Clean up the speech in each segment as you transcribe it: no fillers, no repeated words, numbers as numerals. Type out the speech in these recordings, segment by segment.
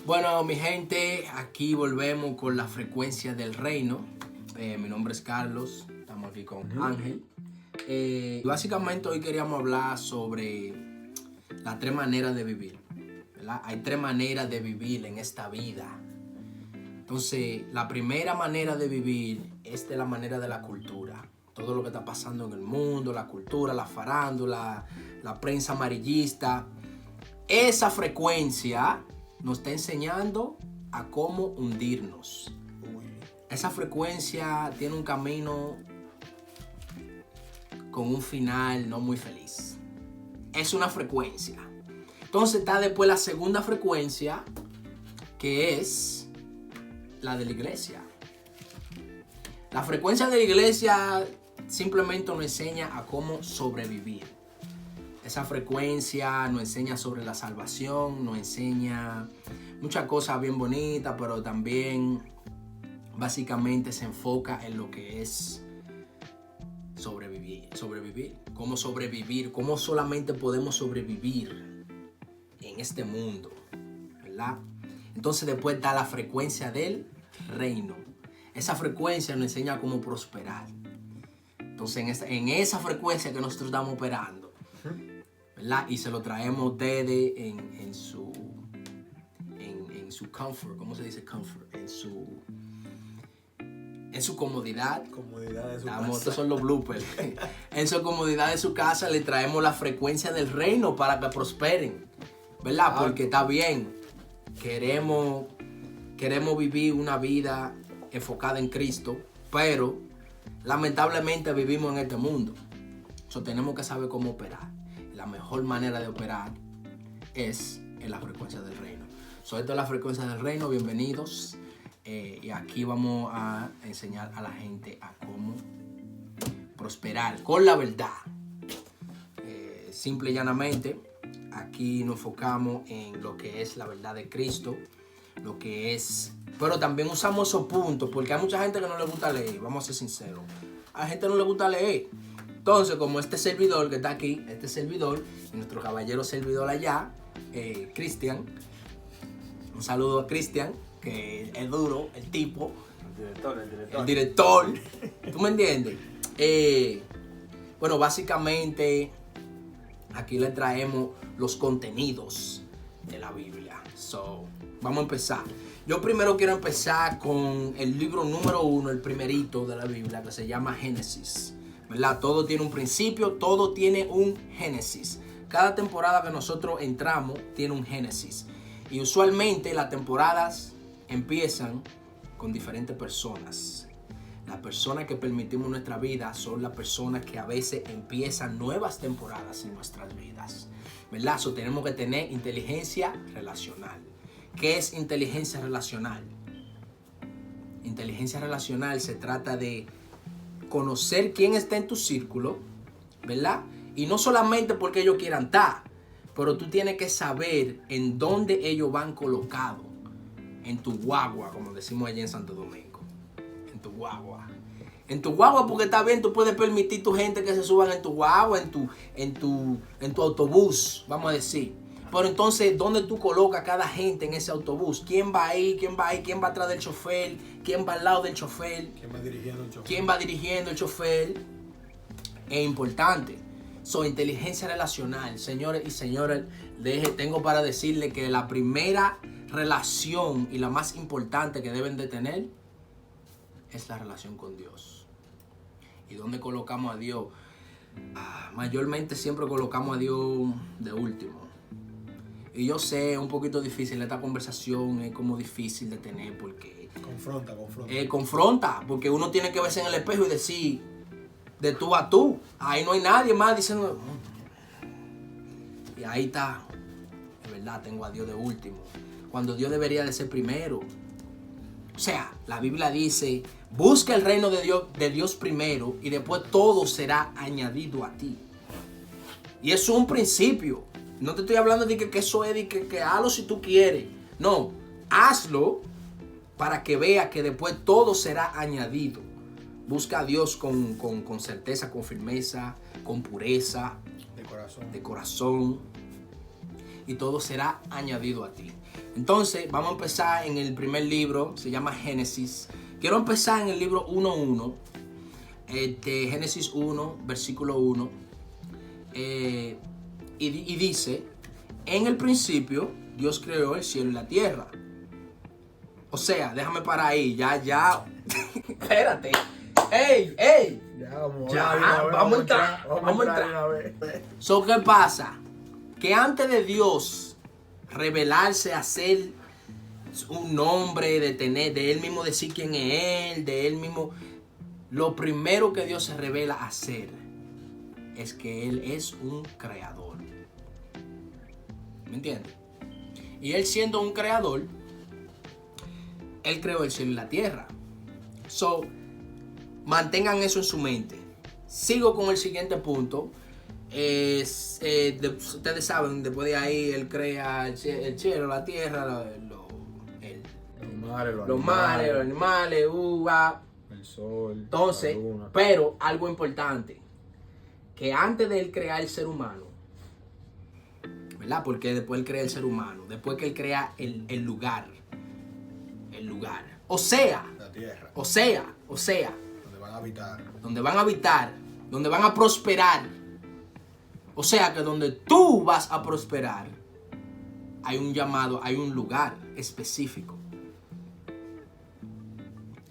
Bueno, mi gente, aquí volvemos con la frecuencia del reino. Mi nombre es Carlos, estamos aquí con Ángel. Básicamente hoy queríamos hablar sobre las 3 maneras de vivir, ¿verdad? Hay 3 maneras de vivir en esta vida. Entonces, la primera manera de vivir es de la manera de la cultura. Todo lo que está pasando en el mundo, la cultura, la farándula, la prensa amarillista. Esa frecuencia nos está enseñando a cómo hundirnos. Esa frecuencia tiene un camino con un final no muy feliz. Es una frecuencia. Entonces está después la segunda frecuencia, que es la de la iglesia. La frecuencia de la iglesia simplemente nos enseña a cómo sobrevivir. Esa frecuencia nos enseña sobre la salvación, nos enseña muchas cosas bien bonitas, pero también básicamente se enfoca en lo que es sobrevivir. Cómo sobrevivir, cómo solamente podemos sobrevivir en este mundo, ¿verdad? Entonces después está la frecuencia del reino. Esa frecuencia nos enseña cómo prosperar. Entonces en esa frecuencia que nosotros estamos operando, ¿verdad? Y se lo traemos desde en su comfort. ¿Cómo se dice comfort? En su comodidad. Comodidad de su casa. Estos son los bloopers. En su comodidad de su casa le traemos la frecuencia del reino para que prosperen, ¿verdad? Porque está bien. Queremos vivir una vida enfocada en Cristo, pero lamentablemente vivimos en este mundo. So, tenemos que saber cómo operar. La mejor manera de operar es en la frecuencia del reino. So, esto es la frecuencia del reino. Bienvenidos. Y aquí vamos a enseñar a la gente a cómo prosperar con la verdad. Simple y llanamente, aquí nos enfocamos en lo que es la verdad de Cristo, lo que es... Pero también usamos esos puntos, porque hay mucha gente que no le gusta leer, vamos a ser sinceros. A la gente no le gusta leer. Entonces, como este servidor que está aquí, y nuestro caballero servidor allá, Cristian, un saludo a Cristian, que es duro, el tipo. El director. ¿Tú me entiendes? Bueno, básicamente, aquí le traemos los contenidos de la Biblia. So, vamos a empezar. Yo primero quiero empezar con el libro número 1, el primerito de la Biblia, que se llama Génesis. ¿Verdad? Todo tiene un principio, todo tiene un Génesis. Cada temporada que nosotros entramos tiene un Génesis. Y usualmente las temporadas empiezan con diferentes personas. Las personas que permitimos en nuestra vida son las personas que a veces empiezan nuevas temporadas en nuestras vidas. ¿Verdad? So, tenemos que tener inteligencia relacional. ¿Qué es inteligencia relacional? Inteligencia relacional se trata de conocer quién está en tu círculo, ¿verdad? Y no solamente porque ellos quieran estar, pero tú tienes que saber en dónde ellos van colocados. En tu guagua, como decimos allá en Santo Domingo. En tu guagua. En tu guagua, porque está bien, tú puedes permitir tu gente que se suban en tu guagua, en tu autobús, vamos a decir. Pero entonces, ¿dónde tú colocas a cada gente en ese autobús? ¿Quién va ahí? ¿Quién va ahí? ¿Quién va atrás del chofer? ¿Quién va al lado del chofer? ¿Quién va dirigiendo el chofer? ¿Quién va dirigiendo el chofer? Es importante. Inteligencia relacional. Señores y señores, tengo para decirle que la primera relación y la más importante que deben de tener es la relación con Dios. ¿Y dónde colocamos a Dios? Mayormente siempre colocamos a Dios de último. Y yo sé, es un poquito difícil esta conversación, es como difícil de tener porque... Confronta, porque uno tiene que verse en el espejo y decir de tú a tú. Ahí no hay nadie más diciendo... Y ahí está, de verdad, tengo a Dios de último. Cuando Dios debería de ser primero. O sea, la Biblia dice, busca el reino de Dios primero y después todo será añadido a ti. Y eso es un principio. No te estoy hablando de que eso es de que hazlo si tú quieres. No, hazlo para que veas que después todo será añadido. Busca a Dios con certeza, con firmeza, con pureza. De corazón. Y todo será añadido a ti. Entonces, vamos a empezar en el primer libro, se llama Génesis. Quiero empezar en el libro 1:1, Génesis 1, versículo 1. Y dice, en el principio Dios creó el cielo y la tierra. O sea, déjame parar ahí, ya. Espérate. ¡Ey! Vamos a entrar. So, ¿qué pasa? Que antes de Dios revelarse, hacer un nombre, de él mismo decir quién es él, de él mismo, lo primero que Dios se revela a hacer es que él es un creador. ¿Me entiendes? Y él siendo un creador, él creó el cielo y la tierra. So, mantengan eso en su mente. Sigo con el siguiente punto. Ustedes saben, después de ahí él crea el cielo, la tierra, los mares, los animales, el sol, entonces, la luna. pero algo importante, que antes de él crear el ser humano, ¿verdad? Porque después él crea el ser humano, después que él crea el lugar, o sea, La tierra. o sea, Donde van a habitar. donde van a prosperar. O sea que donde tú vas a prosperar, hay un llamado, hay un lugar específico.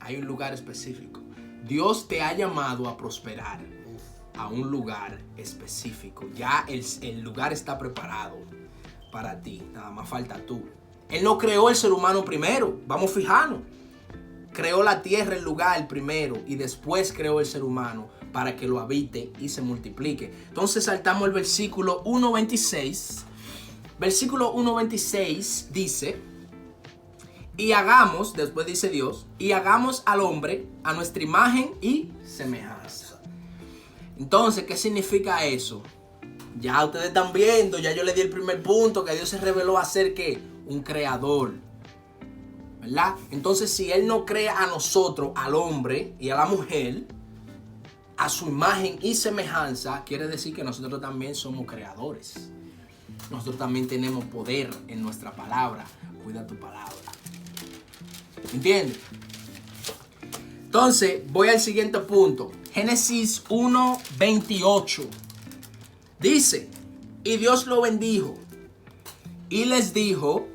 Hay un lugar específico. Dios te ha llamado a prosperar a un lugar específico. Ya el lugar está preparado para ti. Nada más falta tú. Él no creó el ser humano primero. Vamos a fijarnos. Creó la tierra, el lugar primero, y después creó el ser humano para que lo habite y se multiplique. Entonces saltamos el versículo 1:26. Versículo 1:26 dice, y hagamos, después dice Dios, y hagamos al hombre a nuestra imagen y semejanza. Entonces, ¿qué significa eso? Ya ustedes están viendo, ya yo les di el primer punto, que Dios se reveló a ser ¿qué? Un creador. ¿Verdad? Entonces, si Él no crea a nosotros, al hombre y a la mujer, a su imagen y semejanza, quiere decir que nosotros también somos creadores. Nosotros también tenemos poder en nuestra palabra. Cuida tu palabra. ¿Entiendes? Entonces, voy al siguiente punto. Génesis 1:28. Dice, y Dios lo bendijo y les dijo,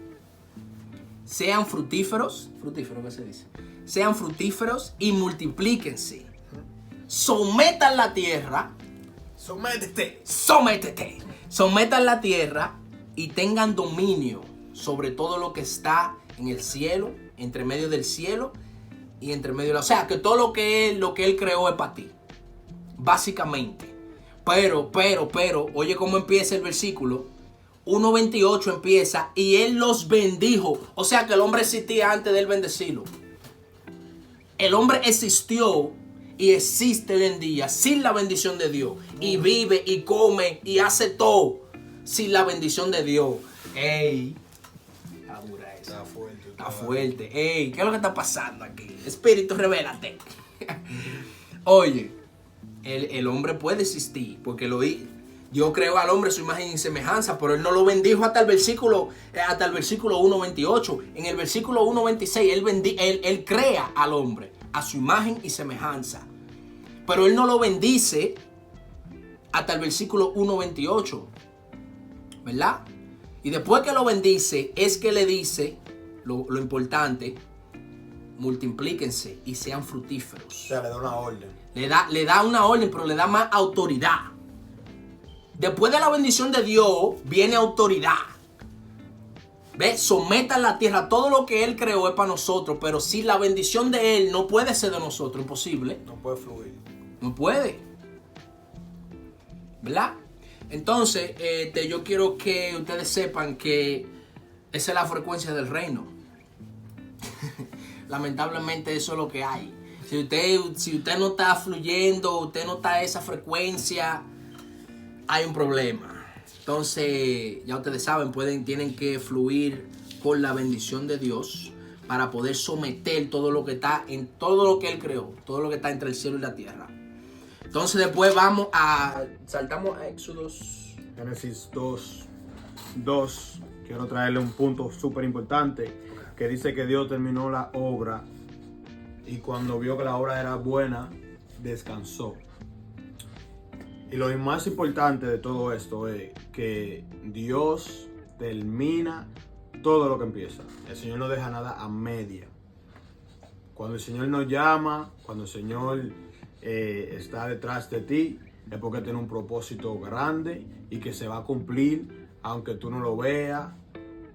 sean fructíferos. ¿Fructíferos qué se dice? Sean fructíferos y multiplíquense. Sometan la tierra. Sométete. Sometan la tierra y tengan dominio sobre todo lo que está en el cielo, entre medio del cielo y entre medio de la... O sea, que todo lo que él creó es para ti. Básicamente. Pero, oye cómo empieza el versículo. 1:28 empieza y él los bendijo. O sea que el hombre existía antes de él bendecirlo. El hombre existió y existe hoy en día sin la bendición de Dios. Y vive y come y hace todo sin la bendición de Dios. ¡Ey! Está dura esa. Está fuerte. ¡Ey! ¿Qué es lo que está pasando aquí? Espíritu, revélate. Oye, el hombre puede existir porque Dios creó al hombre a su imagen y semejanza, pero él no lo bendijo hasta el versículo 1:28. En el versículo 1:26 él crea al hombre a su imagen y semejanza. Pero él no lo bendice hasta el versículo 1:28. ¿Verdad? Y después que lo bendice, es que le dice lo importante: multiplíquense y sean fructíferos. O sea, le da una orden. Le da una orden, pero le da más autoridad. Después de la bendición de Dios, viene autoridad. ¿Ves? Sometan la tierra. Todo lo que Él creó es para nosotros, pero si la bendición de Él no puede ser de nosotros, imposible. No puede fluir. No puede. ¿Verdad? Entonces, yo quiero que ustedes sepan que esa es la frecuencia del reino. Lamentablemente eso es lo que hay. Si usted no está fluyendo, usted no está a esa frecuencia, hay un problema. Entonces, ya ustedes saben, tienen que fluir con la bendición de Dios para poder someter todo lo que está en todo lo que Él creó, todo lo que está entre el cielo y la tierra. Entonces después saltamos a Éxodos. Génesis 2, quiero traerle un punto súper importante que dice que Dios terminó la obra y cuando vio que la obra era buena, descansó. Y lo más importante de todo esto es que Dios termina todo lo que empieza. El Señor no deja nada a media. Cuando el Señor nos llama, cuando el Señor está detrás de ti, es porque tiene un propósito grande y que se va a cumplir, aunque tú no lo veas,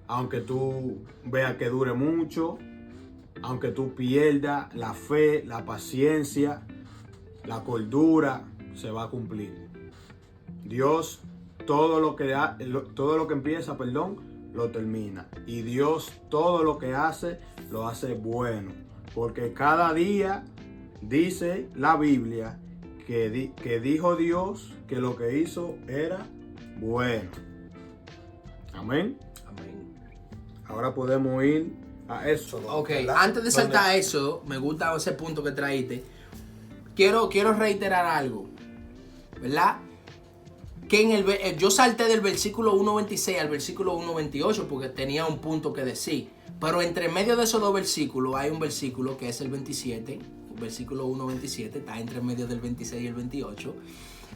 aunque tú veas que dure mucho, aunque tú pierdas la fe, la paciencia, la cordura, se va a cumplir. Dios todo lo que empieza, lo termina. Y Dios todo lo que hace, lo hace bueno. Porque cada día dice la Biblia que dijo Dios que lo que hizo era bueno. Amén. Amén. Ahora podemos ir a eso. Ok, ¿verdad? antes de saltar eso, me gusta ese punto que traíste. Quiero reiterar algo, ¿verdad? Que yo salté del versículo 1.26 al versículo 1.28 porque tenía un punto que decir. Pero entre medio de esos dos versículos hay un versículo que es el 27, el versículo 1.27, está entre medio del 26 y el 28.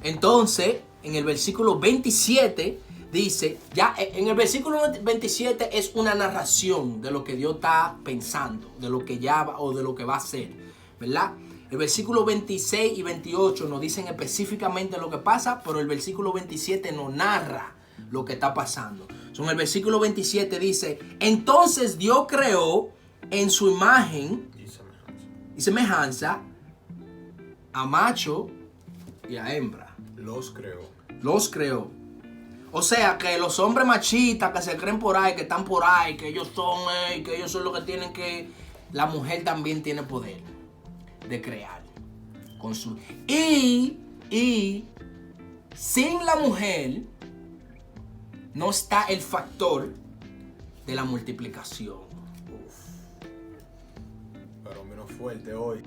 Entonces, en el versículo 27 dice, ya en el versículo 27 es una narración de lo que Dios está pensando, de lo que ya va o de lo que va a hacer, ¿verdad? El versículo 26 y 28 nos dicen específicamente lo que pasa, pero el versículo 27 nos narra lo que está pasando. En el versículo 27 dice, entonces Dios creó en su imagen y semejanza a macho y a hembra. Los creó. Los creó. O sea que los hombres machistas que se creen por ahí, que están por ahí, que ellos son los que tienen que... La mujer también tiene poder de crear. Y sin la mujer no está el factor de la multiplicación. Pero menos fuerte hoy.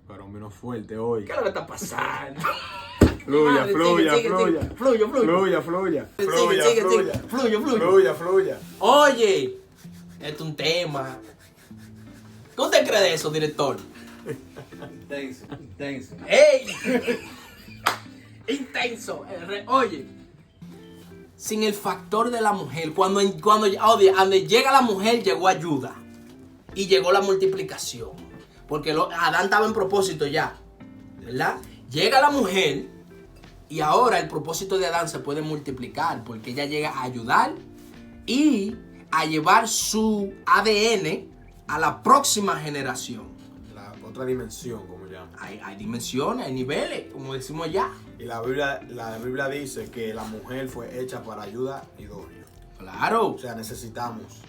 Pero menos fuerte hoy. ¿Qué es lo que está pasando? Fluya, Madre, fluya, sigue, fluya. sigue. Fluya. Fluya, fluya. Sigue. Fluya. Oye, esto es un tema. ¿Qué usted cree de eso, director? Intenso. ¡Ey! Intenso. Oye, sin el factor de la mujer, cuando donde llega la mujer, llegó ayuda. Y llegó la multiplicación. Porque Adán estaba en propósito ya, ¿verdad? Llega la mujer y ahora el propósito de Adán se puede multiplicar porque ella llega a ayudar y a llevar su ADN a la próxima generación. La otra dimensión, como llaman. Hay dimensiones, hay niveles, como decimos allá. Y la Biblia dice que la mujer fue hecha para ayuda idónea. Claro, O sea, necesitamos.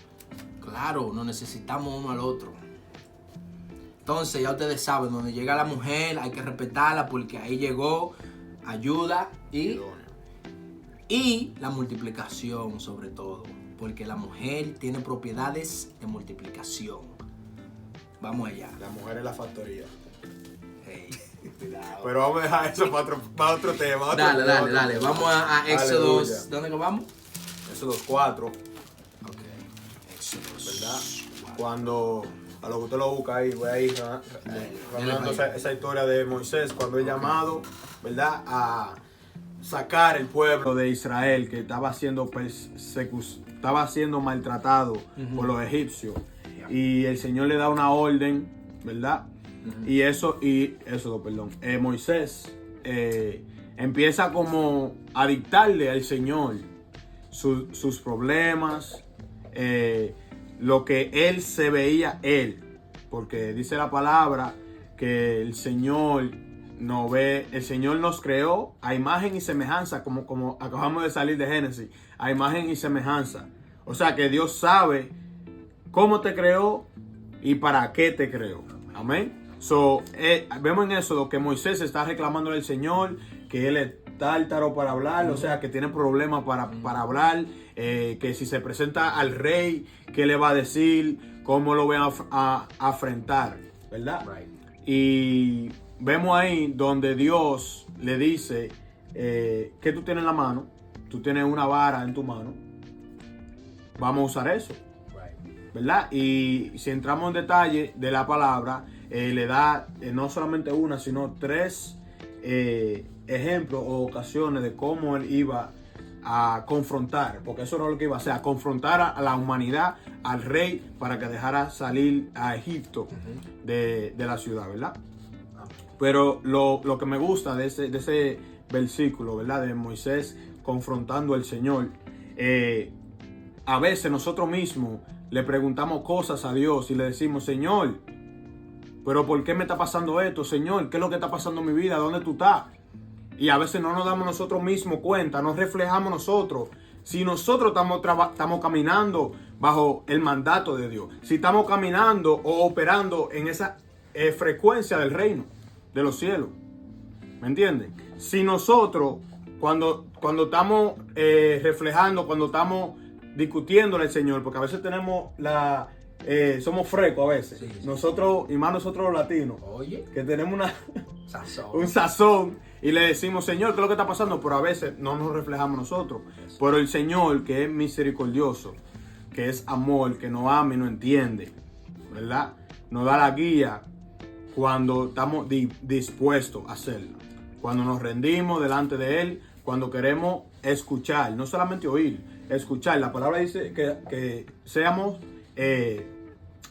claro, nos necesitamos uno al otro. Entonces, ya ustedes saben, donde llega la mujer hay que respetarla porque ahí llegó ayuda Idónea. y la multiplicación sobre todo. Porque la mujer tiene propiedades de multiplicación. Vamos allá. La mujer es la factoría. Hey, cuidado. Pero vamos a dejar eso para otro tema. Dale. Vamos a Éxodos. Aleluya. ¿Dónde nos vamos? Éxodos 4, Ok. Éxodos. ¿verdad? Cuando, a lo que usted lo busca ahí, voy a ir hablando esa historia de Moisés, cuando es llamado, ¿verdad? A sacar el pueblo De Israel que estaba siendo maltratado por los egipcios. Y el Señor le da una orden, ¿verdad? Moisés empieza como a dictarle al Señor sus problemas, lo que él se veía porque dice la palabra que el Señor nos creó a imagen y semejanza, como acabamos de salir de Génesis, a imagen y semejanza. O sea que Dios sabe cómo te creó y para qué te creó. Amén. Vemos en eso lo que Moisés está reclamando al Señor, que él es tártaro para hablar, o sea que tiene problemas para hablar, que si se presenta al rey, ¿qué le va a decir? ¿Cómo lo van a afrentar? ¿Verdad? Right. Y vemos ahí donde Dios le dice, ¿qué tú tienes en la mano? tú tienes una vara en tu mano, vamos a usar eso, ¿verdad? Y si entramos en detalle de la palabra, le da no solamente una, sino 3 ejemplos o ocasiones de cómo él iba a confrontar, porque eso era lo que iba a hacer, a confrontar a la humanidad, al rey, para que dejara salir a Egipto de la ciudad, ¿verdad? Pero lo que me gusta de ese versículo, ¿verdad? De Moisés confrontando al Señor, a veces nosotros mismos le preguntamos cosas a Dios y le decimos, Señor, pero ¿por qué me está pasando esto? Señor, ¿qué es lo que está pasando en mi vida? ¿Dónde tú estás? Y a veces no nos damos nosotros mismos cuenta, nos reflejamos nosotros. Si nosotros estamos caminando bajo el mandato de Dios, si estamos caminando o operando en esa frecuencia del reino, de los cielos, ¿me entienden? Si nosotros, cuando estamos reflejando, cuando estamos discutiéndole al Señor, porque a veces tenemos somos frescos a veces, Sí. Nosotros, y más nosotros los latinos, Oye, que tenemos sazón. un sazón y le decimos, Señor, ¿qué es lo que está pasando? Pero a veces no nos reflejamos nosotros. Pero el Señor, que es misericordioso, que es amor, que nos ama y nos entiende, ¿verdad? Nos da la guía cuando estamos dispuestos a hacerlo. Cuando nos rendimos delante de Él, cuando queremos escuchar, no solamente oír, escuchar. La palabra dice que seamos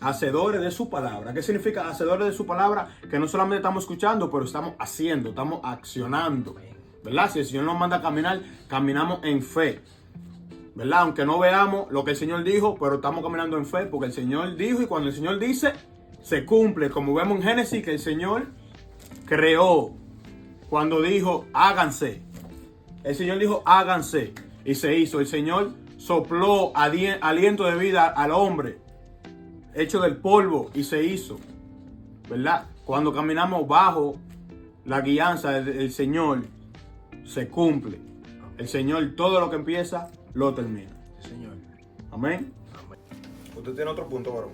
hacedores de su palabra. ¿Qué significa hacedores de su palabra? Que no solamente estamos escuchando, pero estamos haciendo, estamos accionando, ¿verdad? Si el Señor nos manda a caminar, caminamos en fe, ¿verdad? Aunque no veamos lo que el Señor dijo, pero estamos caminando en fe, porque el Señor dijo, y cuando el Señor dice, se cumple. Como vemos en Génesis, que el Señor creó, cuando dijo, háganse. El Señor dijo, háganse, y se hizo. El Señor sopló aliento de vida al hombre, hecho del polvo, y se hizo, ¿verdad? Cuando caminamos bajo la guianza del Señor, se cumple. El Señor todo lo que empieza, lo termina. Sí, Señor. Amén. Usted tiene otro punto, varón.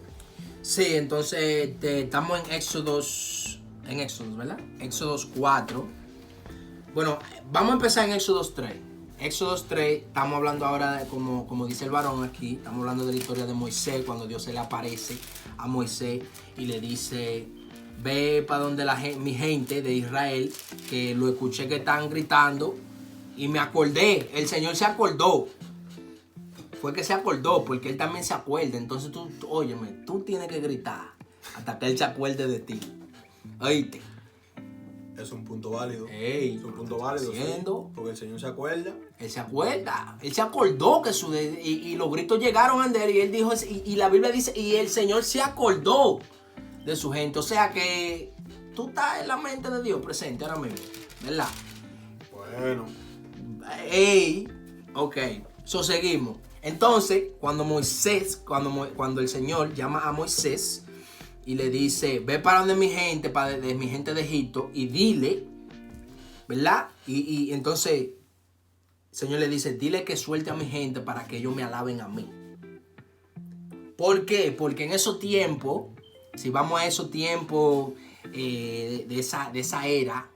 Sí, entonces estamos en Éxodos, ¿verdad? Éxodos 4. Bueno, vamos a empezar en Éxodos 3. Éxodos 3, estamos hablando ahora, como dice el varón aquí, estamos hablando de la historia de Moisés, cuando Dios se le aparece a Moisés y le dice, ve para donde mi gente de Israel, que lo escuché que están gritando, y me acordé, el Señor se acordó. Fue que se acordó, porque Él también se acuerda. Entonces óyeme, tú tienes que gritar hasta que Él se acuerde de ti. Oíste. Es un punto válido. Ey, Es un punto válido, sí, haciendo. porque el Señor se acuerda. Él se acuerda. Él se acordó que y los gritos llegaron a él y él dijo, y la Biblia dice, y el Señor se acordó de su gente. O sea que tú estás en la mente de Dios presente ahora mismo, ¿verdad? Bueno, Ey, ok, seguimos. Entonces, cuando el Señor llama a Moisés y le dice, ve para donde mi gente, de mi gente de Egipto, y dile, ¿verdad? Y entonces el Señor le dice, dile que suelte a mi gente para que ellos me alaben a mí. ¿Por qué? Porque en esos tiempos, si vamos a esos tiempos de esa era,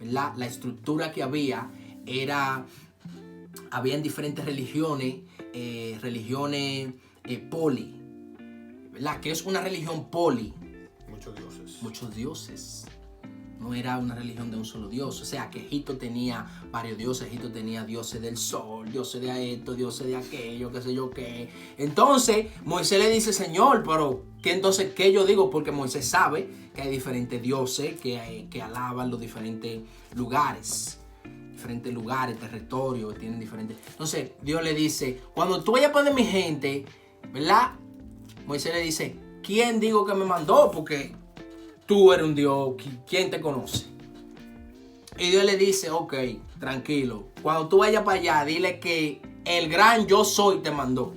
¿verdad? La estructura que habían diferentes religiones, poli, ¿verdad? Que es una religión poli. Muchos dioses. No era una religión de un solo dios. O sea, que Egipto tenía varios dioses. Egipto tenía dioses del sol, dioses de esto, dioses de aquello, qué sé yo qué. Entonces, Moisés le dice, Señor, pero ¿qué yo digo? Porque Moisés sabe que hay diferentes dioses que alaban los diferentes lugares. Diferentes lugares, territorios, tienen diferentes. Entonces, Dios le dice, cuando tú vayas a poner mi gente, ¿verdad? Moisés le dice, ¿quién digo que me mandó? Porque tú eres un Dios, ¿quién te conoce? Y Dios le dice, ok, tranquilo. Cuando tú vayas para allá, dile que el gran yo soy te mandó.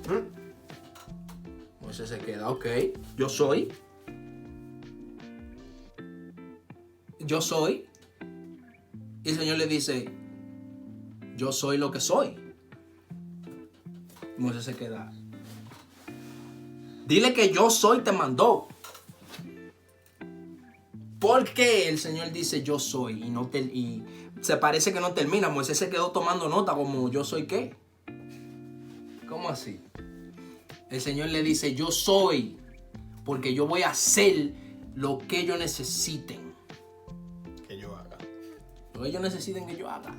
Moisés se queda, ok, yo soy. Yo soy. Y el Señor le dice, yo soy lo que soy. Moisés se queda. Dile que yo soy te mandó. ¿Por qué el Señor dice yo soy? Y se parece que no termina. Moisés se quedó tomando nota como yo soy qué. ¿Cómo así? El Señor le dice, yo soy, porque yo voy a hacer lo que ellos necesiten. Que yo haga. Lo que ellos necesiten que yo haga.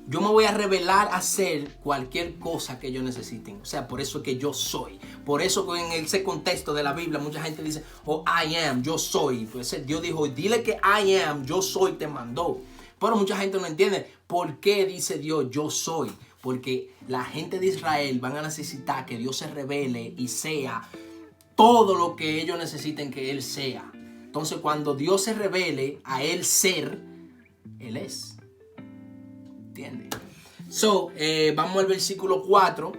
Yo me voy a revelar a hacer cualquier cosa que ellos necesiten. O sea, por eso es que yo soy. Por eso que en ese contexto de la Biblia mucha gente dice, oh, I am, yo soy. Pues Dios dijo, dile que I am, yo soy, te mandó. Pero mucha gente no entiende por qué dice Dios, yo soy. Porque la gente de Israel van a necesitar que Dios se revele y sea todo lo que ellos necesiten que Él sea. Entonces, cuando Dios se revele a Él ser, Él es. ¿Entiendes? So, vamos al versículo 4.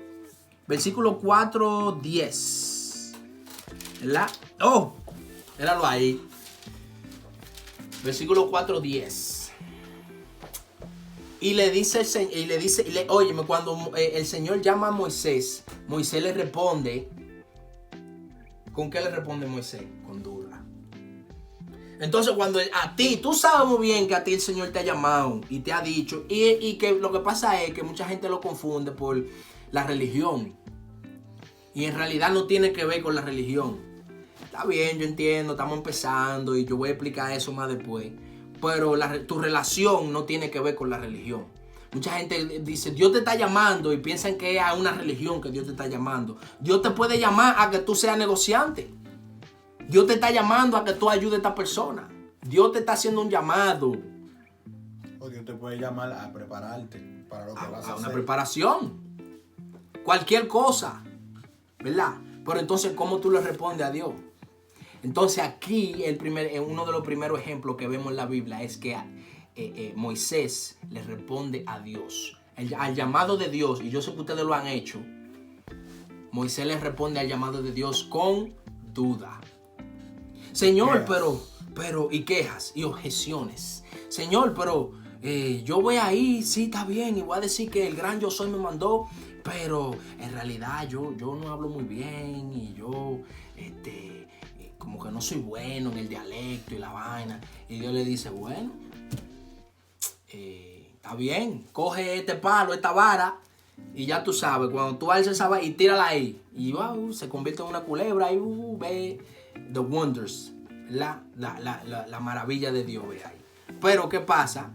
Versículo 4, 10. ¿Verdad? Oh, míralo ahí. Versículo 4, 10. Y le dice el Señor, óyeme, cuando el Señor llama a Moisés, Moisés le responde. ¿Con qué le responde Moisés? Con duda. Entonces cuando a ti, tú sabes muy bien que a ti el Señor te ha llamado y te ha dicho, y que lo que pasa es que mucha gente lo confunde por la religión. Y en realidad no tiene que ver con la religión. Está bien, yo entiendo, estamos empezando y yo voy a explicar eso más después. Pero tu relación no tiene que ver con la religión. Mucha gente dice, Dios te está llamando y piensan que es a una religión que Dios te está llamando. Dios te puede llamar a que tú seas negociante. Dios te está llamando a que tú ayudes a esta persona. Dios te está haciendo un llamado. O Dios te puede llamar a prepararte para lo que vas a hacer. Una preparación. Cualquier cosa. ¿Verdad? Pero entonces, ¿cómo tú le respondes a Dios? Entonces aquí uno de los primeros ejemplos que vemos en la Biblia es que Moisés le responde a Dios. Al llamado de Dios, y yo sé que ustedes lo han hecho, Moisés le responde al llamado de Dios con duda. Señor, pero, y quejas, y objeciones. Señor, pero yo voy a ir, sí, está bien, y voy a decir que el gran yo soy me mandó, pero en realidad yo no hablo muy bien, y yo, como que no soy bueno en el dialecto y la vaina. Y Dios le dice, bueno, está bien, coge este palo, esta vara, y ya tú sabes, cuando tú alzas esa vara y tírala ahí, y se convierte en una culebra, y ve the wonders, la maravilla de Dios, ve ahí. Pero ¿qué pasa?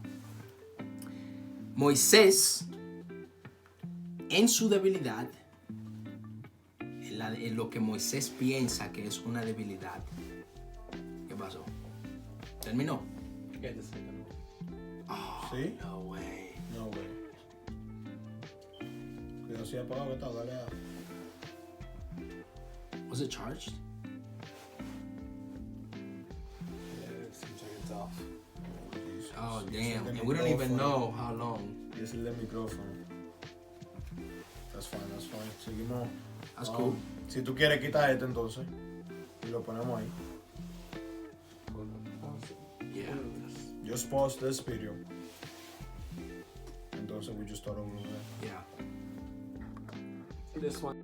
Moisés, en su debilidad, en lo que Moisés piensa que es una debilidad, ¿qué pasó? ¿Terminó? Oh, ¿Sí? No way. No, güey. Cuidado si apagado que está, dale a... Was it charged? Yeah, it seems like it's off. Oh, damn. And we don't even know how long. Y es el del micrófono. That's fine. Seguimos. That's cool. Si tú quieres, quita este entonces. Y lo ponemos ahí. Yeah. Just pause this video. Entonces we just start over there. Yeah. This one.